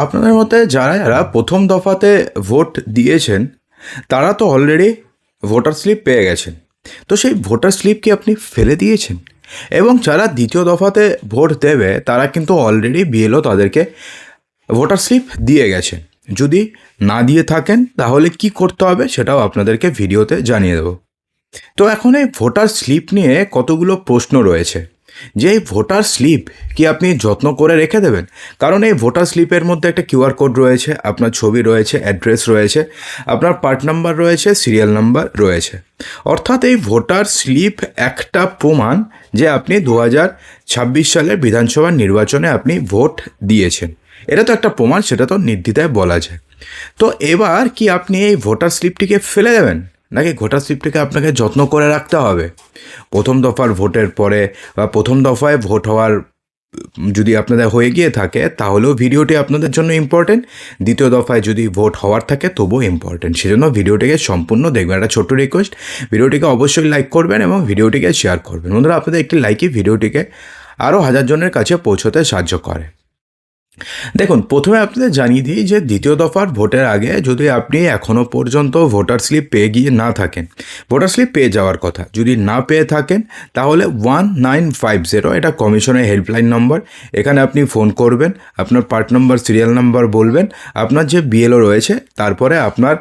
আপনাদের মতে যারা যারা প্রথম দফাতে ভোট দিয়েছেন তারা তো অলরেডি ভোটার স্লিপ পেয়ে গেছেন। তো সেই ভোটার স্লিপ কি আপনি ফেলে দিয়েছেন? এবং যারা দ্বিতীয় দফাতে ভোট দেবে তারা কিন্তু অলরেডি বিএলও তাদেরকে ভোটার স্লিপ দিয়ে গেছে। যদি না দিয়ে থাকেন তাহলে কি করতে হবে সেটাও আপনাদেরকে ভিডিওতে জানিয়ে দেবো। তো এখন এই ভোটার স্লিপ নিয়ে কতগুলো প্রশ্ন রয়েছে যে এই ভোটার স্লিপ কি আপনি যত্ন করে রেখে দেবেন? কারণ এই ভোটার স্লিপের মধ্যে একটা কিউআর কোড রয়েছে, আপনার ছবি রয়েছে, অ্যাড্রেস রয়েছে, আপনার পার্ট নাম্বার রয়েছে, সিরিয়াল নাম্বার রয়েছে। অর্থাৎ এই ভোটার স্লিপ একটা প্রমাণ যে আপনি 2026 সালের বিধানসভা নির্বাচনে আপনি ভোট দিয়েছেন। এটা তো একটা প্রমাণ, সেটা তো নির্দ্বিধায় বলা যায়। তো এবার কি আপনি এই ভোটার স্লিপটিকে ফেলে দেবেন, নাকি ভোটার স্লিপটিকে আপনাকে যত্ন করে রাখতে হবে? প্রথম দফার ভোটের পরে বা প্রথম দফায় ভোট হওয়ার যদি আপনাদের হয়ে গিয়ে থাকে তাহলেও ভিডিওটি আপনাদের জন্য ইম্পর্টেন্ট। দ্বিতীয় দফায় যদি ভোট হওয়ার থাকে তবুও ইম্পর্টেন্ট, সেজন্য ভিডিওটিকে সম্পূর্ণ দেখবেন। একটা ছোট্ট রিকোয়েস্ট, ভিডিওটিকে অবশ্যই লাইক করবেন এবং ভিডিওটিকে শেয়ার করবেন। বন্ধুরা, আপনাদের একটি লাইকই ভিডিওটিকে আরও হাজার জনের কাছে পৌঁছতে সাহায্য করে। দেখুন, প্রথমে আপনাদের জানিয়ে দিই যে দ্বিতীয় দফার ভোটের আগে যদি আপনি এখনও পর্যন্ত ভোটার স্লিপ পেয়ে গিয়ে না থাকেন, ভোটার স্লিপ পেয়ে যাওয়ার কথা, যদি না পেয়ে থাকেন তাহলে 1950 এটা কমিশনের হেল্পলাইন নম্বর। এখানে আপনি ফোন করবেন, আপনার পার্ট নাম্বার, সিরিয়াল নাম্বার বলবেন, আপনার যে বিএলও রয়েছে, তারপরে আপনার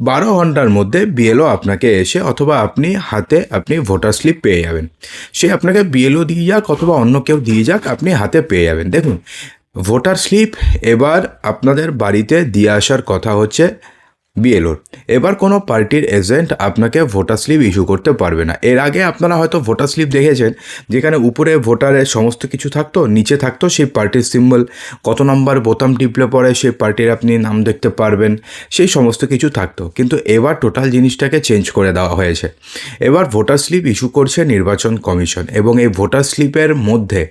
12 ঘন্টার মধ্যে বিএলও আপনাকে এসে অথবা আপনি হাতে আপনি ভোটার স্লিপ পেয়ে যাবেন। সে আপনাকে বিএলও দিয়ে যাক অথবা অন্য কেউ দিয়ে যাক, আপনি হাতে পেয়ে যাবেন। দেখুন, ভোটার স্লিপ এবার আপনাদের বাড়িতে দিয়ে আসার কথা হচ্ছে বিএলওর। এবার কোনো পার্টির এজেন্ট আপনাকে ভোটার স্লিপ ইস্যু করতে পারবে না। এর আগে আপনারা হয়তো ভোটার স্লিপ দেখেছেন যেখানে উপরে ভোটারের সমস্ত কিছু থাকতো, নিচে থাকতো সেই পার্টির সিম্বল, কত নম্বর বোতাম টিপলে পরে সেই পার্টির আপনি নাম দেখতে পারবেন, সেই সমস্ত কিছু থাকতো। কিন্তু এবার টোটাল জিনিসটাকে চেঞ্জ করে দেওয়া হয়েছে। এবার ভোটার স্লিপ ইস্যু করছে নির্বাচন কমিশন এবং এই ভোটার স্লিপের মধ্যে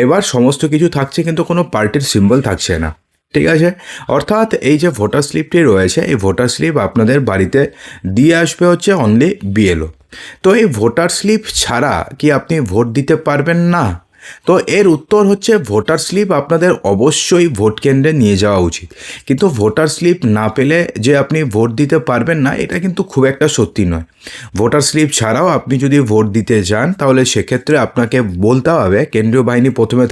এবার সমস্ত কিছু থাকছে কিন্তু কোনো পার্টির সিম্বল থাকছে না। ঠিক আছে? অর্থাৎ এই যে ভোটার স্লিপটি রয়েছে, এই ভোটার স্লিপ আপনাদের বাড়িতে দিয়ে আসবে হচ্ছে অনলি বিএলও। তো এই ভোটার স্লিপ ছাড়া কি আপনি ভোট দিতে পারবেন না? তো এর উত্তর হচ্ছে ভোটার স্লিপ আপনাদের অবশ্যই ভোট কেন্দ্রে নিয়ে যাওয়া উচিত। কিন্তু ভোটার স্লিপ না পেলে যে আপনি ভোট দিতে পারবেন না, এটা কিন্তু খুব একটা সত্যি নয়। ভোটার স্লিপ ছাড়াও আপনি যদি ভোট দিতে যান তাহলে সেক্ষেত্রে আপনাকে বলতে হবে, কেন্দ্রীয় বাহিনী প্রথমে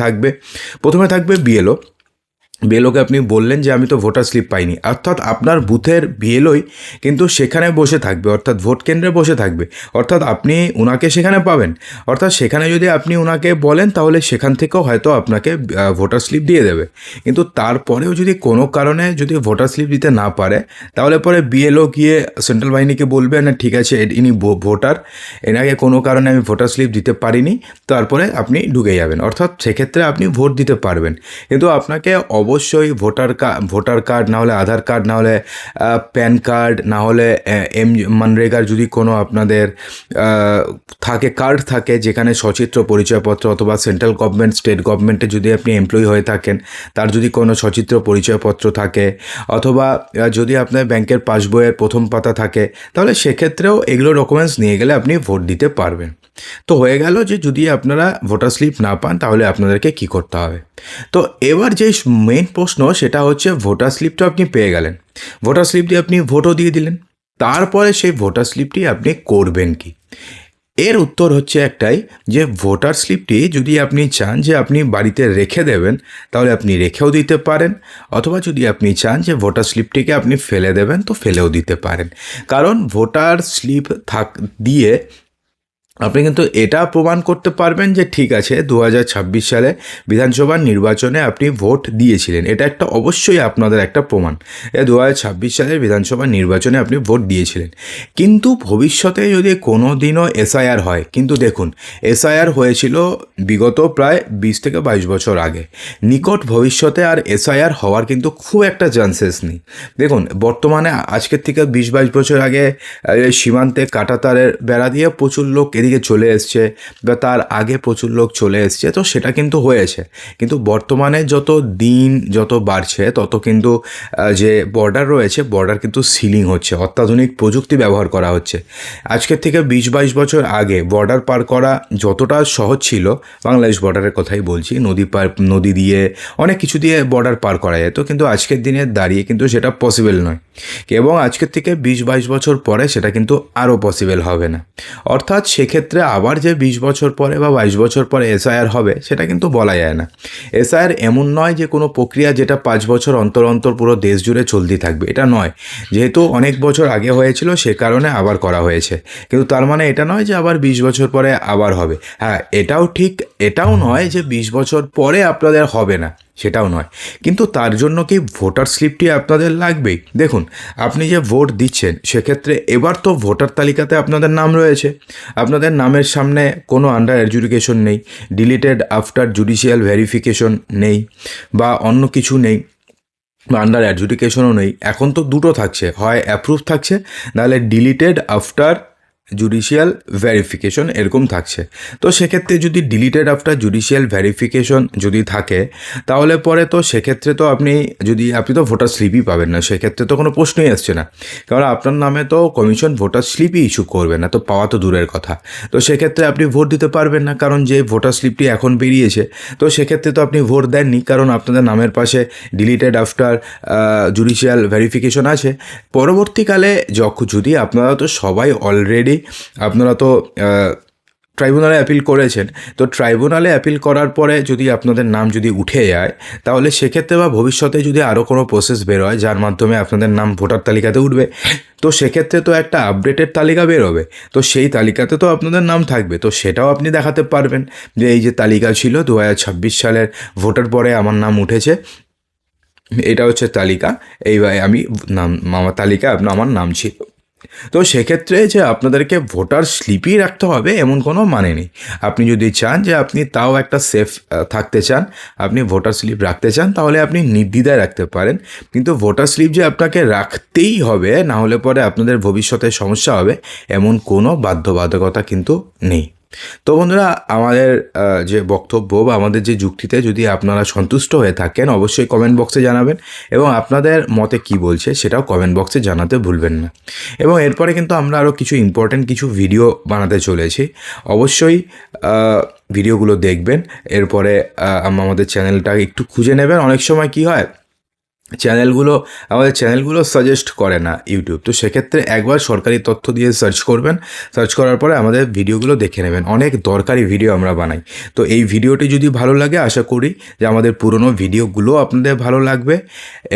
থাকবে বিএলও। বিএলওকে আপনি বললেন যে আমি তো ভোটার স্লিপ পাইনি, অর্থাৎ আপনার বুথের বিএলওই কিন্তু সেখানে বসে থাকবে, অর্থাৎ ভোট কেন্দ্রে বসে থাকবে, অর্থাৎ আপনি ওনাকে সেখানে পাবেন। অর্থাৎ সেখানে যদি আপনি ওনাকে বলেন তাহলে সেখান থেকেও হয়তো আপনাকে ভোটার স্লিপ দিয়ে দেবে। কিন্তু তারপরেও যদি কোনো কারণে যদি ভোটার স্লিপ দিতে না পারে তাহলে পরে বিএলও গিয়ে সেন্ট্রাল বাহিনীকে বলবে না ঠিক আছে ইনি ভোটার, এনাকে কোনো কারণে আমি ভোটার স্লিপ দিতে পারিনি, তারপরে আপনি ঢুকে যাবেন। অর্থাৎ সেক্ষেত্রে আপনি ভোট দিতে পারবেন। কিন্তু আপনাকে অবশ্যই ভোটার কার্ড না হলে আধার কার্ড, না হলে প্যান কার্ড, না হলে মনরেগার যদি কোনো আপনাদের কার্ড থাকে যেখানে সচিত্র পরিচয়পত্র, অথবা সেন্ট্রাল গভর্নমেন্ট, স্টেট গভর্নমেন্টে যদি আপনি এমপ্লয়ি হয়ে থাকেন তার যদি কোনো সচিত্র পরিচয়পত্র থাকে, অথবা যদি আপনার ব্যাংকের পাসবইয়ের প্রথম পাতা থাকে, তাহলে সেক্ষেত্রেও এগুলো ডকুমেন্টস নিয়ে গেলে আপনি ভোট দিতে পারবেন। তো হয়ে গেল যে যদি আপনারা ভোটার স্লিপ না পান তাহলে আপনাদেরকে কি করতে হবে। তো এবার যে মেইন প্রশ্ন সেটা হচ্ছে ভোটার স্লিপটা আপনি পেয়ে গেলেন, ভোটার স্লিপ দিয়ে আপনি ভোটও দিয়ে দিলেন, তারপরে সেই ভোটার স্লিপটি আপনি করবেন কি? এর উত্তর হচ্ছে একটাই, যে ভোটার স্লিপটি যদি আপনি চান যে আপনি বাড়িতে রেখে দেবেন তাহলে আপনি রেখেও দিতে পারেন, অথবা যদি আপনি চান যে ভোটার স্লিপটিকে আপনি ফেলে দেবেন তো ফেলেও দিতে পারেন। কারণ ভোটার স্লিপ দিয়ে আপনি কিন্তু এটা প্রমাণ করতে পারবেন যে ঠিক আছে 2026 সালে বিধানসভা নির্বাচনে আপনি ভোট দিয়েছিলেন। এটা একটা অবশ্যই আপনাদের একটা প্রমাণ, 2026 সালের বিধানসভা নির্বাচনে আপনি ভোট দিয়েছিলেন। কিন্তু ভবিষ্যতে যদি কোনো দিনও এসআইআর হয়, কিন্তু দেখুন এসআইআর হয়েছিল বিগত প্রায় 20 থেকে 22 বছর আগে, নিকট ভবিষ্যতে আর এসআইআর হওয়ার কিন্তু খুব একটা চান্সেস নেই। দেখুন বর্তমানে আজকের থেকে 20-22 বছর আগে সীমান্তে কাঁটাতারের বেড়া দিয়ে প্রচুর লোক এদিক দিকে চলে এসছে বা তার আগে প্রচুর লোক চলে এসছে, তো সেটা কিন্তু হয়েছে। কিন্তু বর্তমানে যত দিন যত বাড়ছে তত কিন্তু যে বর্ডার রয়েছে, বর্ডার কিন্তু সিলিং হচ্ছে, অত্যাধুনিক প্রযুক্তি ব্যবহার করা হচ্ছে। আজকের থেকে 20-22 বছর আগে বর্ডার পার করা যতটা সহজ ছিল, বাংলাদেশ বর্ডারের কথাই বলছি, নদী দিয়ে অনেক কিছু দিয়ে বর্ডার পার করা যেত, কিন্তু আজকের দিনে দাঁড়িয়ে কিন্তু সেটা পসিবল নয়। এবং আজকের থেকে 20-22 বছর পরে সেটা কিন্তু আরও পসিবল হবে না। অর্থাৎ সেক্ষেত্রে আবার যে 20 বছর পরে বা 22 বছর পরে এসআইআর হবে সেটা কিন্তু বলা যায় না। এসআইআর এমন নয় যে কোনো প্রক্রিয়া যেটা 5 বছর অন্তর অন্তর পুরো দেশ জুড়ে চলতে থাকবে, এটা নয়। যেহেতু অনেক বছর আগে হয়েছিল সে কারণে আবার করা হয়েছে, কিন্তু তার মানে এটা নয় যে আবার 20 বছর পরে আবার হবে। হ্যাঁ, এটাও ঠিক, এটাও নয় যে 20 বছর পরে আপনাদের হবে না, সেটাও নয়। কিন্তু তার জন্য কি ভোটার স্লিপটি আপনাদের লাগবেই? দেখুন, আপনি যে ভোট দিচ্ছেন সেক্ষেত্রে এবার তো ভোটার তালিকাতে আপনাদের নাম রয়েছে, আপনাদের নামের সামনে কোনো আন্ডার অ্যাডজুডিকেশন নেই, ডিলিটেড আফটার জুডিশিয়াল ভেরিফিকেশন নেই, বা অন্য কিছু নেই, বা আন্ডার অ্যাডজুডিকেশনও নেই। এখন তো দুটো থাকছে, হয় অ্যাপ্রুভ থাকছে, নাহলে ডিলিটেড আফটার জুডিশিয়াল ভেরিফিকেশন এরকম থাকছে। তো সেক্ষেত্রে যদি ডিলিটেড আফটার জুডিশিয়াল ভেরিফিকেশন যদি থাকে, তাহলে পরে তো সেক্ষেত্রে তো আপনি তো ভোটার স্লিপই পাবেন না, সেক্ষেত্রে তো কোনো প্রশ্নই আসছে না, কারণ আপনার নামে তো কমিশন ভোটার স্লিপই ইস্যু করবে না, তো পাওয়া তো দূরের কথা। তো সেক্ষেত্রে আপনি ভোট দিতে পারবেন না, কারণ যে ভোটার স্লিপটি এখন বেরিয়েছে, তো সেক্ষেত্রে তো আপনি ভোট দেননি, কারণ আপনাদের নামের পাশে ডিলিটেড আফটার জুডিশিয়াল ভেরিফিকেশন আছে। পরবর্তীকালে যদি আপনারা তো সবাই অলরেডি আপনারা তো ট্রাইব্যুনালে অ্যাপিল করেছেন, তো ট্রাইব্যুনালে অ্যাপিল করার পরে যদি আপনাদের নাম যদি উঠে যায়, তাহলে সেক্ষেত্রে বা ভবিষ্যতে যদি আরও কোনো প্রসেস বেরোয় যার মাধ্যমে আপনাদের নাম ভোটার তালিকাতে উঠবে, তো সেক্ষেত্রে তো একটা আপডেটেড তালিকা বেরোবে, তো সেই তালিকাতে তো আপনাদের নাম থাকবে, তো সেটাও আপনি দেখাতে পারবেন যে এই যে তালিকা ছিল 2026 সালের ভোটার পরে আমার নাম উঠেছে, এটা হচ্ছে তালিকা, এইভাবে আমার তালিকায় আমার নাম ছিল। তো সেক্ষেত্রে যে আপনাদেরকে ভোটার স্লিপই রাখতে হবে এমন কোনো মানে নেই। আপনি যদি চান যে আপনি তাও একটা সেফ থাকতে চান, আপনি ভোটার স্লিপ রাখতে চান, তাহলে আপনি নির্দ্বিধায় রাখতে পারেন। কিন্তু ভোটার স্লিপ যে আপনাকে রাখতেই হবে, না হলে পরে আপনাদের ভবিষ্যতে সমস্যা হবে, এমন কোনো বাধ্যবাধকতা কিন্তু নেই। তো বন্ধুরা, আমাদের যে বক্তব্য বা আমাদের যে যুক্তিতে যদি আপনারা সন্তুষ্ট হয়ে থাকেন, অবশ্যই কমেন্ট বক্সে জানাবেন, এবং আপনাদের মতে কি বলছে সেটাও কমেন্ট বক্সে জানাতে ভুলবেন না। এবং এরপরে কিন্তু আমরা আরও কিছু ইম্পর্ট্যান্ট কিছু ভিডিও বানাতে চলেছি, অবশ্যই ভিডিওগুলো দেখবেন। এরপরে আমাদের চ্যানেলটা একটু খুঁজে নেবেন। অনেক সময় কি হয়, আমাদের চ্যানেলগুলো সাজেস্ট করে না ইউটিউব, তো সেক্ষেত্রে একবার সরকারি তথ্য দিয়ে সার্চ করবেন, সার্চ করার পরে আমাদের ভিডিওগুলো দেখে নেবেন, অনেক দরকারি ভিডিও আমরা বানাই। তো এই ভিডিওটি যদি ভালো লাগে, আশা করি যে আমাদের পুরনো ভিডিওগুলো আপনাদের ভালো লাগবে,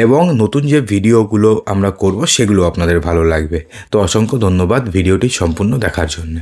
এবং নতুন যে ভিডিওগুলো আমরা করব সেগুলো আপনাদের ভালো লাগবে। তো অসংখ্য ধন্যবাদ ভিডিওটি সম্পূর্ণ দেখার জন্য।